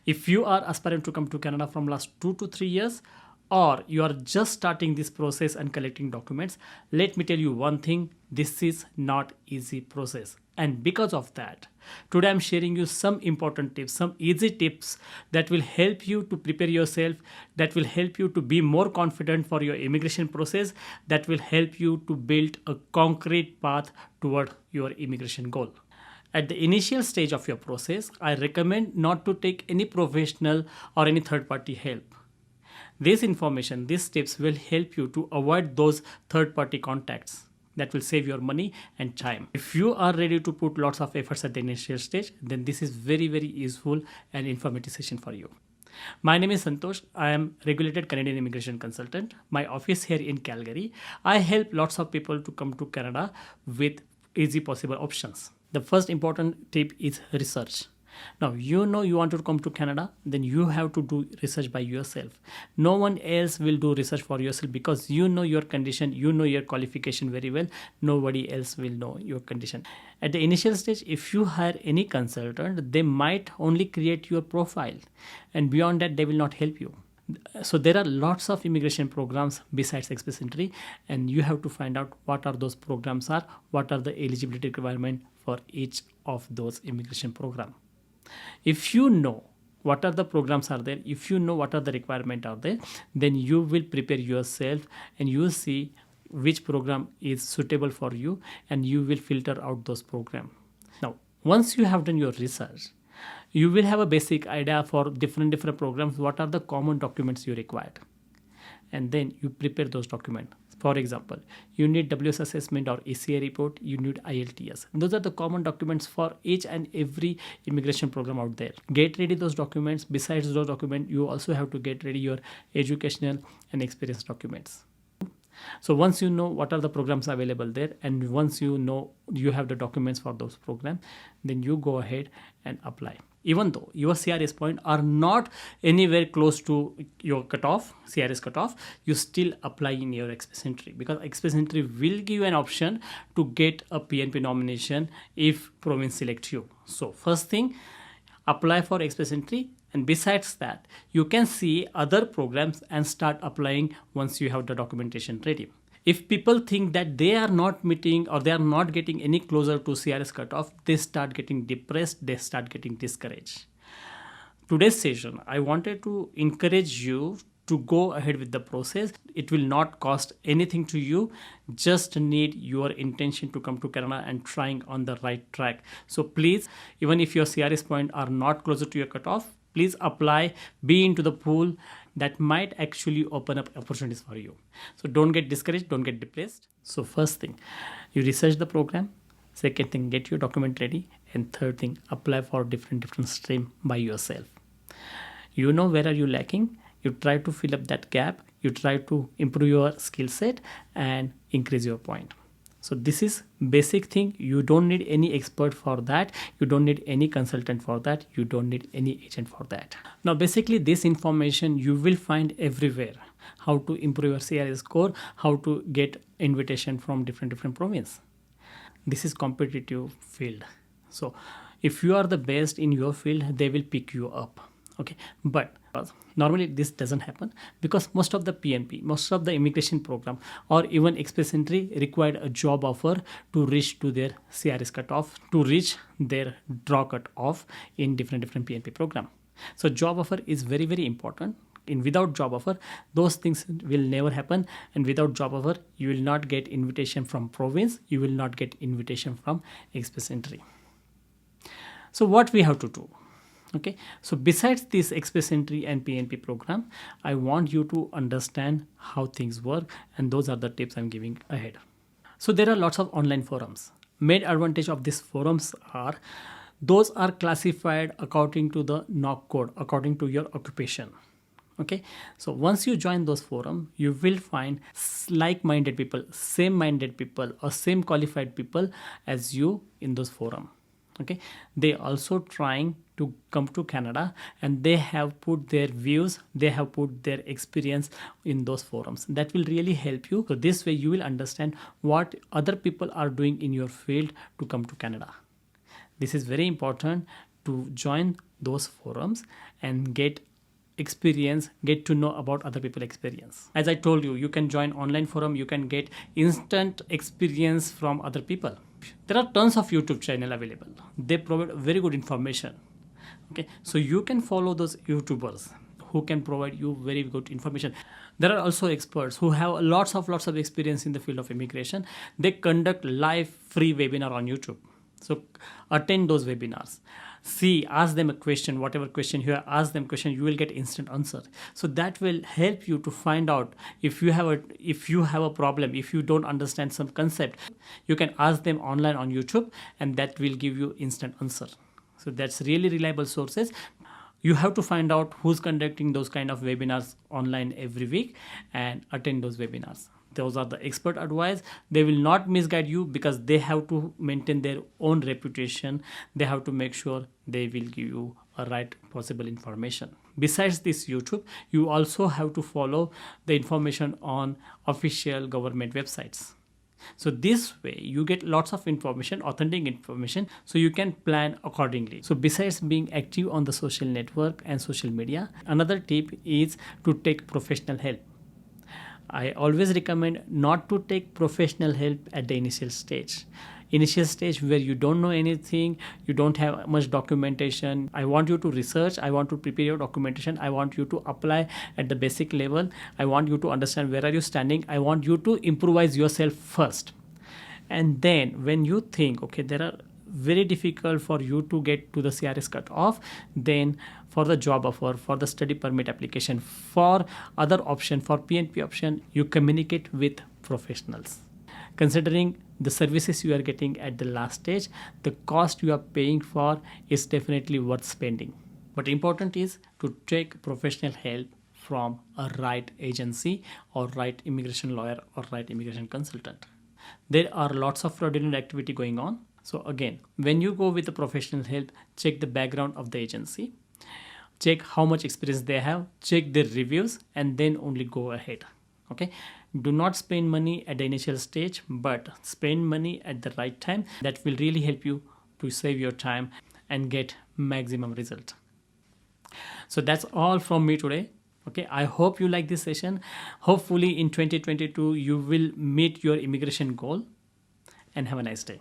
If you are aspiring to come to Canada from last 2 to 3 years, or you are just starting this process and collecting documents, let me tell you one thing, this is not easy process. And because of that, today I'm sharing you some important tips, some easy tips that will help you to prepare yourself, that will help you to be more confident for your immigration process, that will help you to build a concrete path toward your immigration goal. At the initial stage of your process, I recommend not to take any professional or any third party help. This information, these tips will help you to avoid those third party contacts that will save your money and time. If you are ready to put lots of efforts at the initial stage, then this is very, very useful and informative session for you. My name is Santosh. I am regulated Canadian immigration consultant. My office here in Calgary. I help lots of people to come to Canada with easy possible options. The first important tip is research. Now, you know you want to come to Canada, then you have to do research by yourself. No one else will do research for yourself because you know your condition, you know your qualification very well. Nobody else will know your condition. At the initial stage, if you hire any consultant, they might only create your profile, and beyond that, they will not help you. So there are lots of immigration programs besides Express Entry, and you have to find out what are those programs are, what are the eligibility requirement for each of those immigration program. If you know what are the programs are there, if you know what are the requirement are there, then you will prepare yourself and you will see which program is suitable for you, and you will filter out those programs. Now, once you have done your research, you will have a basic idea for different programs, what are the common documents you require, and then you prepare those documents. For example, you need WS assessment or ECA report, you need IELTS. Those are the common documents for each and every immigration program out there. Get ready those documents. Besides those documents, you also have to get ready your educational and experience documents. So once you know what are the programs available there, and once you know you have the documents for those programs, then you go ahead and apply. Even though your CRS point are not anywhere close to your cutoff, CRS cutoff, you still apply in your Express Entry, because Express Entry will give you an option to get a PNP nomination if province select you. So first thing, apply for Express Entry, and besides that, you can see other programs and start applying once you have the documentation ready. If people think that they are not meeting or they are not getting any closer to CRS cutoff, they start getting depressed, they start getting discouraged. Today's session, I wanted to encourage you to go ahead with the process. It will not cost anything to you, just need your intention to come to Canada and trying on the right track. So please, even if your CRS point are not closer to your cutoff, please apply, be into the pool. That might actually open up opportunities for you. So don't get discouraged, don't get depressed. So first thing, you research the program. Second thing, get your document ready. And third thing, apply for different stream by yourself. You know where are you lacking. You try to fill up that gap. You try to improve your skill set and increase your point. So this is basic thing. You don't need any expert for that. You don't need any consultant for that. You don't need any agent for that. Now basically this information you will find everywhere. How to improve your CRS score, how to get invitation from different province. This is competitive field. So if you are the best in your field, they will pick you up. Okay, but normally this doesn't happen because most of the PNP, most of the immigration program or even Express Entry required a job offer to reach to their CRS cutoff, to reach their draw cutoff in different PNP program. So job offer is very, very important. Without job offer, those things will never happen, and without job offer, you will not get invitation from province, you will not get invitation from Express Entry. So what we have to do? Okay, so besides this Express Entry and PNP program, I want you to understand how things work, and those are the tips I'm giving ahead. So there are lots of online forums. Main advantage of these forums are those are classified according to the NOC code, according to your occupation. Okay, so once you join those forums, you will find like-minded people, same-minded people, or same qualified people as you in those forums. Okay, they also trying to come to Canada, and they have put their views, they have put their experience in those forums. That will really help you. So this way you will understand what other people are doing in your field to come to Canada. This is very important to join those forums, and get experience, get to know about other people experience. As I told you, you can join online forum, you can get instant experience from other people. There are tons of YouTube channel available, they provide very good information. Okay, so you can follow those YouTubers who can provide you very good information. There are also experts who have lots of experience in the field of immigration. They conduct live free webinar on YouTube. So attend those webinars, see, ask them a question, whatever question you ask them question, you will get instant answer. So that will help you to find out if you have a problem, if you don't understand some concept, you can ask them online on YouTube, and that will give you instant answer. So that's really reliable sources. You have to find out who's conducting those kind of webinars online every week and attend those webinars. Those are the expert advice. They will not misguide you because they have to maintain their own reputation. They have to make sure they will give you a right possible information. Besides this YouTube, you also have to follow the information on official government websites. So this way you get lots of information, authentic information, so you can plan accordingly. So besides being active on the social network and social media, another tip is to take professional help. I always recommend not to take professional help at the initial stage. Initial stage where you don't know anything, you don't have much documentation. I want you to research, I want to prepare your documentation, I want you to apply at the basic level, I want you to understand where are you standing, I want you to improvise yourself first. And then when you think, okay, there are very difficult for you to get to the CRS cutoff, then for the job offer, for the study permit application, for other option, for PNP option, you communicate with professionals. Considering the services you are getting at the last stage, the cost you are paying for is definitely worth spending. But important is to take professional help from a right agency or right immigration lawyer or right immigration consultant. There are lots of fraudulent activity going on. So again, when you go with the professional help, check the background of the agency, check how much experience they have, check their reviews, and then only go ahead. Okay, do not spend money at the initial stage, but spend money at the right time. That will really help you to save your time and get maximum result. So that's all from me today. Okay, I hope you like this session. Hopefully in 2022 you will meet your immigration goal, and have a nice day.